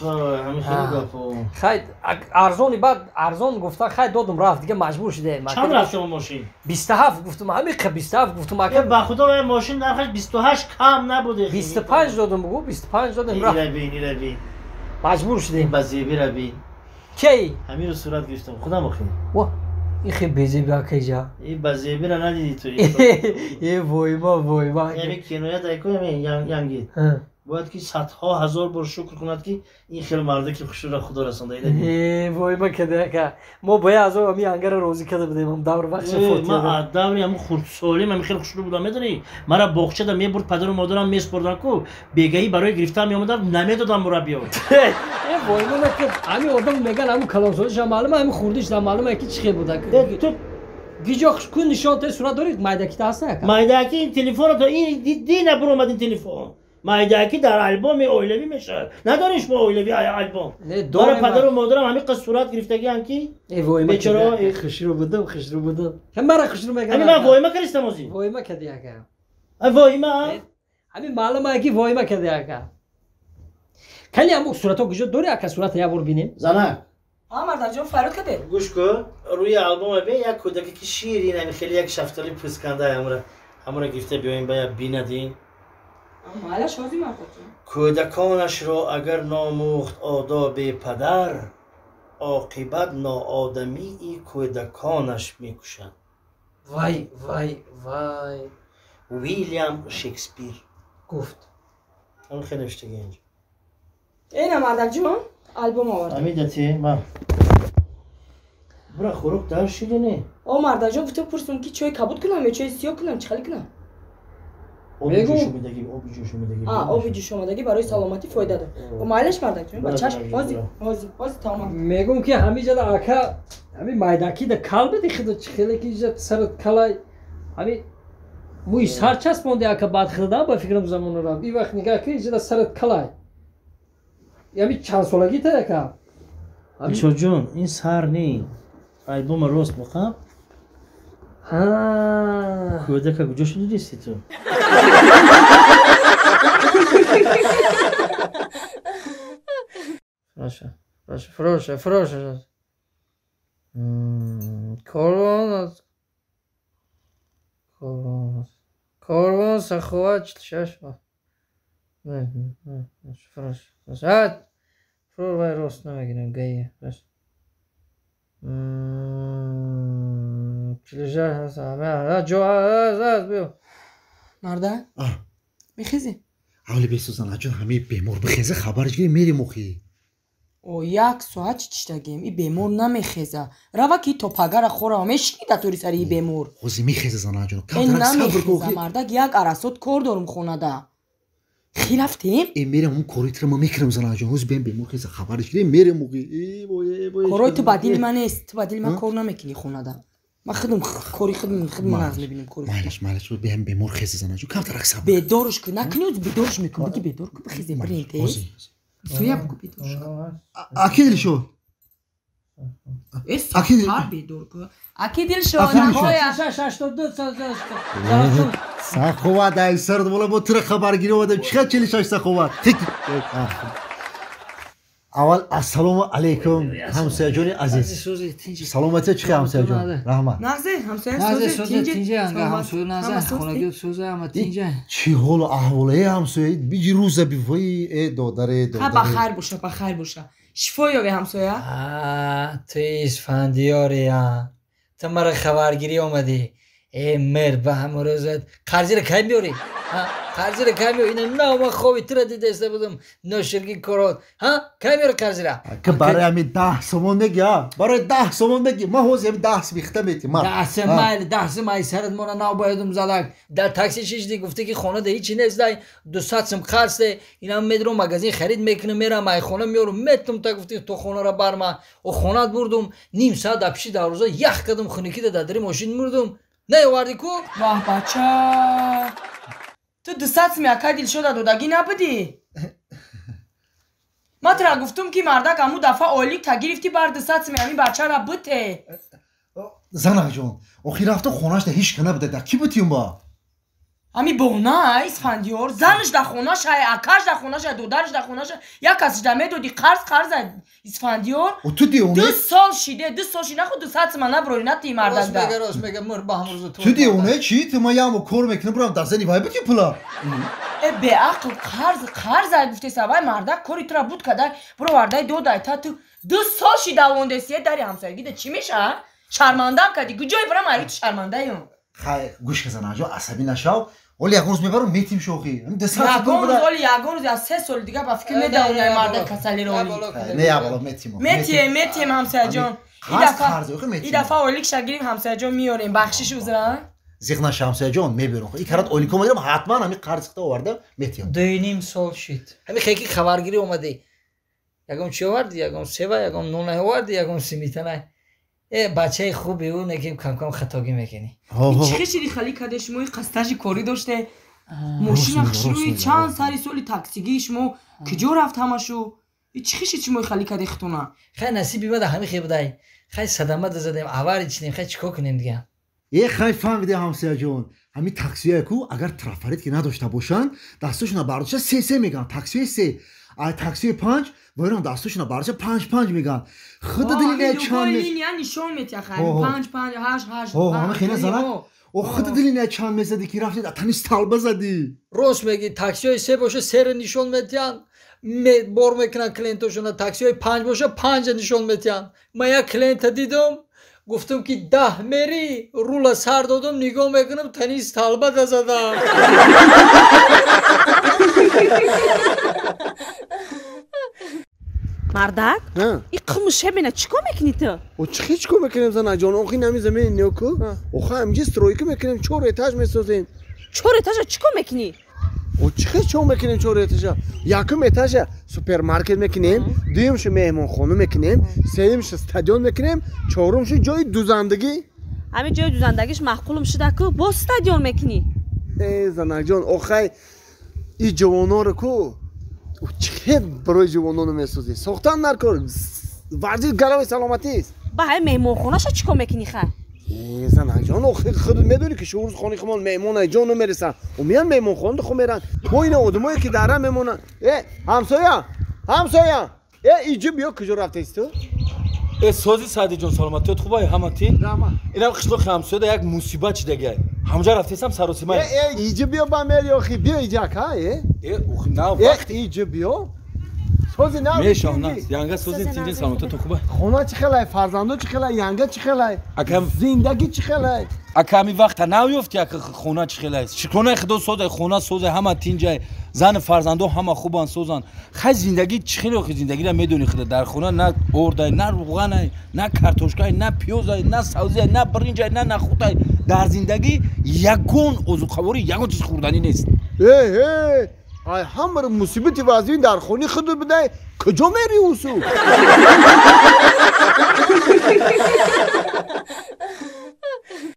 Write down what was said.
همین خیلی گفت خیر ارزونی بعد ارزون گفتن خیر دادم رفت دیگه مجبور شده چند رفت شما ماشین 27 گفتم همین 27 گفتم به خدا ماشین نرخش 28 کم نبوده 25 دادم بگو 25 دادم رفت روی مجبور شدیم بازی روی کی همین رو صورت گرفتم خدا بخیر وا این خیلی بیزی بیا کجا این بازی را ندیدی تو یه وای ما یعنی کنایه دایکو یانگی باید که صدها هزار بار شکر کند که این خیلی مرده که خوش را خدا رسانده ایده وای ما کده که ما باید از اون همی انگر روزی کده بدیم هم دور وقت فوت ما دوری همون خورد سالیم همی خیلی خوش رو بودم میدونی مرا باغچه دم یه برد پدر و مادرم میس بردن کو بگهی برای گرفتن میامدم نمیدادم مربی ها وای ما که همین آدم میگن همون کلانسوزش هم معلومه همین خوردیش هم معلومه که چی خیلی بوده تو گیجاخش کن نشان ته صورت دارید مایدکی تا هست که مایدکی این تلفن تو این دی نبر اومد این تلفن مایدکی در آلبوم اولوی میشه نداریش با اولوی آلبوم برای پدر و مادرم همین قصه صورت گرفتگی ان کی بیچاره خوشی رو بودم هم مرا خوشی رو میگم همین من وای ما کریستم ازی وای ما کدی اگه وای ما همین معلومه کی وای ما کدی اگه کلی هم صورتو گوشو داری اگه صورت یا بار ببینیم زنه مرد جان فراد کده گوش کن روی آلبوم به یک کودکی که شیرین همین خیلی یک شفتالی پوسکنده همون گرفته بیاین بیا بیندین مالا شازی مرد جان کودکانش را اگر ناموخت آداب پدر عاقبت ناآدمی ای کودکانش میکشند وای ویلیام شکسپیر گفت اون خیلی نوشتگی اینجا اینه مرد جان آلبوم آورد امیدتی ما برا خوروک دار شیرینه مرد جان تو پرسون که چای کبود کنم یا چای سیاه کنم چه خالی کنم آبی جوش میدگی آبی جوش اومدگی برای سلامتی فایده داره و مایلش مرد جان بچه‌ش بازی تمام میگم که همین جدا آکا همین مایدکی ده کلب دیخد خیلی که جد سرت کلای همین موی سر چسب مونده آکا بعد خدا با فکرم زمان را این وقت نگاه که جدا سرت کلای یعنی چند سالگی تا که ایشو جون این سر نی آلبوم راست بخوام کودک کجاش نیستی تو فروشه کاروان سخوات شش نه فروش فرو وای راست نمیگیرم گیه چلیشه هست همه جو هست بیو مرده میخیزی اولی بسوزن جون همه بیمار بخیزه خبرش گیری میری مخی او یک ساعت چیشتگیم ای بیمار نمیخیزه روا کی تو پگر خوره همیش کی داتوری سر ای بیمار خوزی میخیزه زن جون این نمیخیزه مرده یک عرصات کار دارم خونه ده خی رفتیم؟ ای میرم اون کوریت رو ما میکرم زن جون خوز بیم بیمار خیزه خبرش گیری میری مخی ای بای کارای تو بدیل من نیست تو بدیل من کار نمیکنی خونه ده ما خودم کاری خودم ناز میبینیم کاری مالش رو بهم بیمار خیزه زن جون کم ترک سب بیدارش کن نکنی بیدارش میکن بگی بیدار کن بخیزه برینته سویا بگو بیدارش اکی دل شو اکی بیدار کن اکی دل شو نهایا 82 سخوات ای سرد ولی با تر خبرگیری اومدم چقدر 46 سخوات اول السلام علیکم همسایه جون عزیز سلامتی چی همسایه جون رحمت نازه همسایه سوزه تینجه همسایه نازه خونگی سوزه اما تینجه چی حال و احواله همسایه بیجی روزه بی وای دادره بخیر باشه شفا یا به همسایه تو اسفندیاری تو مرا خبرگیری اومدی ای مر به هم روزت قرضی رو کی میاری قرضی رو کی میاری اینا نه ما خوبی تو را دیده است بودم نوشرگی کرد کی میاری قرضی را که برای همین 10 سومون بگی برای 10 سومون بگی ما حوزه 10 بیخته میتی ما 10 مایل سرت مون نه بایدم زدک در تاکسی چیز دی گفته که خونه ده هیچی نیست 200 سم خرج اینا میدرم مغازین خرید میکنم میرم مای خونه میارم میتم تا گفتی تو خونه را برما و خونه بردم نیم ساعت اپشی در روزا یک قدم خونکی ده در ماشین مردم نه وردی کو واه بچه تو 200 میاکای دل شده دودگی نبودی ما ترا گفتم که مردک امو دفعه اولیک تا گرفتی بر 200 میامی بچه را بوده زنه جون اخی رفته خونش ده هیچ کنه بده کی بودیم با Ами бона Исфандиёр занаш да хонашай, акаш да хонашай, додараш да хонашай, як касиш да медоди қарз Исфандиёр. O tu diyorsun. 2 sol şide, 2 sol şide خود 200 mana broina ti mardanda. Rost mega mur bahmurzu tu. Tu diyorsun ne çi? Tuma ya mı kor mekini buram da seni vay bıkı pula. Be akıl қарз ay gufte savay marda kori tra bud kadar bro varday doday ta tu 2 sol şide avondesiye dari hamsaygi de çimiş ha? Şarmandam kadi gücoy bram ayı şarmandayım. Hay guş kazan ajo asabi naşav. Oli yakunuz mebarum metim şoki. Hem de saat Yagonuz oli yagonuz ya 3 sol diga ba fikir meda onay marda kasali roli. Ne yapalım metim o. Metim hamsajon. Metim. İdafa olik şagirim hamsajon miyorim baxşiş uzra. Zihna şamsajon mebirum. İkarat olikom ediyorum hatman ami qarziqda vardı metim. Dönim sol shit. Hami kheki xabargiri omade. Yagam chi vardi, yagam seva, yagam nona vardi, yagam simitana. بچه خوبی اون نگیم کم کم خطاگی میکنی چه شیری خالی کده شما قصدش کاری داشته ماشین اخشروی چند سری سولی تاکسیگی شما کجا رفت همشو چه شما خالی کده ختونا خیلی نصیبی بده همه خیلی بدهی خیلی صدمه زدیم عواری چنیم خیلی چکو کنیم دیگه یه خیلی فهمیده همسایه جون همین تاکسیه کو اگر ترافریت که نداشته باشن دستشون برداشته 3 میگن تاکسی 3 تاکسی 5 وایران دستشون برداشته 5 میگن خدا دلیل چند لینیا نشون میتیا خیلی 5 8 همه خیلی زنک او خدا دلیل چند میزدی که رفتی تنیس طالبه زدی روز میگی تاکسی های 3 باشه 3 نشون میتیان بار میکنن کلینتوشون تاکسی های 5 باشه 5 نشون میتیان من یک کلینت دیدم گفتم که 10 میری رولا سر دادم نگاه میکنم تنیس طالبه زدم مردک؟ این قمشه بینه چیکار میکنی تو؟ و چیکار میکنیم زن جان آخی نمی زمین نیوکو آخه همینجا استرویکی میکنیم 4 اتاج میسازیم 4 اتاج چیکار میکنی؟ و چیکار میکنیم 4 اتاج یکم اتاج سوپرمارکت میکنیم دویمش مهمان خانه میکنیم سومش استادیوم میکنیم چهارمش جای دوزندگی همین جای دوزندگیش معقولم شده که با استادیوم میکنی ای زن جان آخه این جوانا رو کو و چه برای جوانان میسازی ساختن نکن ورزش گلوی سلامتی است با همین مهمان خونه‌شو چیکار میکنی خیر زن جان خودت میدونی که شورز خانه خمان مهمان جان میرسن و میان مهمان خانه خو میرن با این آدمایی که دارن میمونن همسایه اینجا بیا کجا رفته است تو سازی سعدی جان سلامتیت خوبه همتی اینم قشلوق همسایه ده یک مصیبت چی دیگه همونجا رفتیم سر و سیمای اینجا بیا با میری آخی بیا اینجا که اوخی نه وقت اینجا بیا سازی نه میشم نه یانگا سازی تینجا سلامتیت خوبه خونه چی خلای فرزندو چی خلای یانگا چی خلای اکم زندگی چی خلای اکمی وقت نمیافت یک خونه چی خلای شکرانه خدا سازه خونه سازه همه تینجا زن فرزندو همه خوبن سازن خیلی زندگی چی خیلی زندگی را میدونی خدا در خونه نه اوردای نه روغن نه کارتوشکای نه پیازای نه سبزی نه برنج نه نخودای در زندگی یگون عضوخواری یگون چیز خوردنی نیست ای همه مصیبت وازین در خونه خود بده کجا میری اوسو